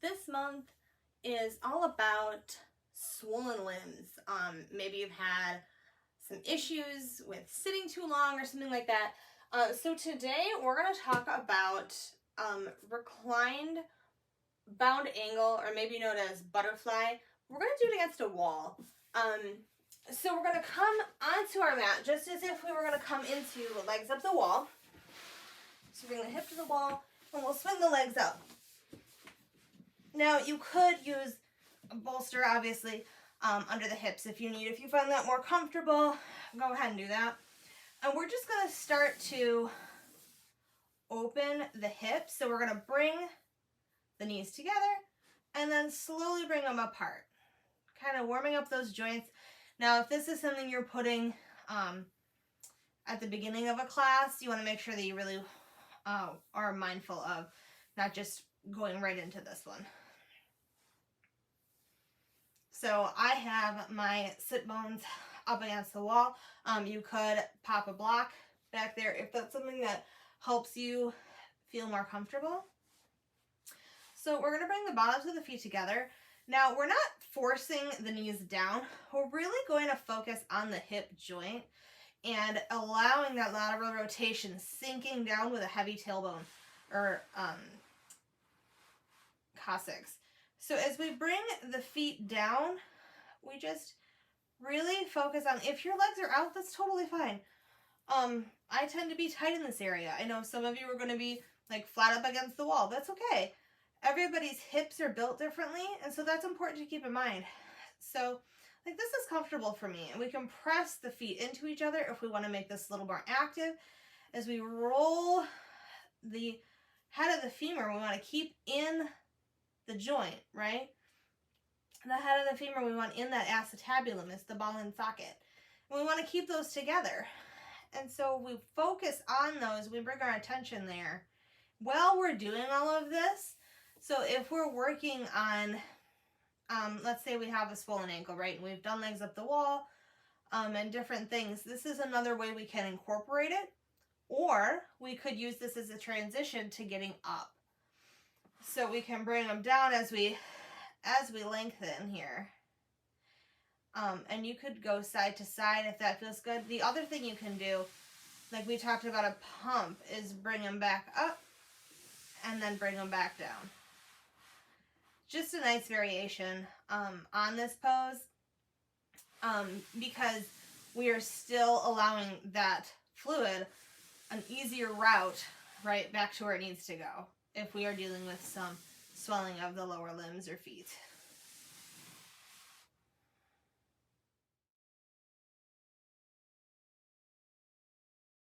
this month is all about swollen limbs. Maybe you've had some issues with sitting too long or something like that. So today we're going to talk about reclined bound angle, or maybe known as butterfly. We're going to do it against a wall. So we're going to come onto our mat just as if we were going to come into legs up the wall. So bring the hip to the wall and we'll swing the legs up. Now you could use a bolster, obviously, under the hips if you need. If you find that more comfortable, go ahead and do that. And we're just going to start to open the hips. So we're going to bring the knees together and then slowly bring them apart, kind of warming up those joints. Now, if this is something you're putting at the beginning of a class, you want to make sure that you really are mindful of not just going right into this one. So I have my sit bones up against the wall. You could pop a block back there if that's something that helps you feel more comfortable. So we're going to bring the bottoms of the feet together. Now we're not forcing the knees down. We're really going to focus on the hip joint and allowing that lateral rotation, sinking down with a heavy tailbone or coccyx. So as we bring the feet down, we just really focus on, if your legs are out, that's totally fine. I tend to be tight in this area. I know some of you are going to be like flat up against the wall. That's okay. Everybody's hips are built differently, and so that's important to keep in mind. So like this is comfortable for me, and we can press the feet into each other if we want to make this a little more active. As we roll the head of the femur, we want to keep in the joint, right? The head of the femur, we want in that acetabulum, it's the ball and socket. And we want to keep those together. And so we focus on those, we bring our attention there while we're doing all of this. So if we're working on, let's say we have a swollen ankle, right? And we've done legs up the wall and different things. This is another way we can incorporate it. Or we could use this as a transition to getting up. So we can bring them down as we lengthen here. And you could go side to side if that feels good. The other thing you can do, like we talked about a pump, is bring them back up and then bring them back down. Just a nice variation on this pose because we are still allowing that fluid an easier route right back to where it needs to go if we are dealing with some swelling of the lower limbs or feet.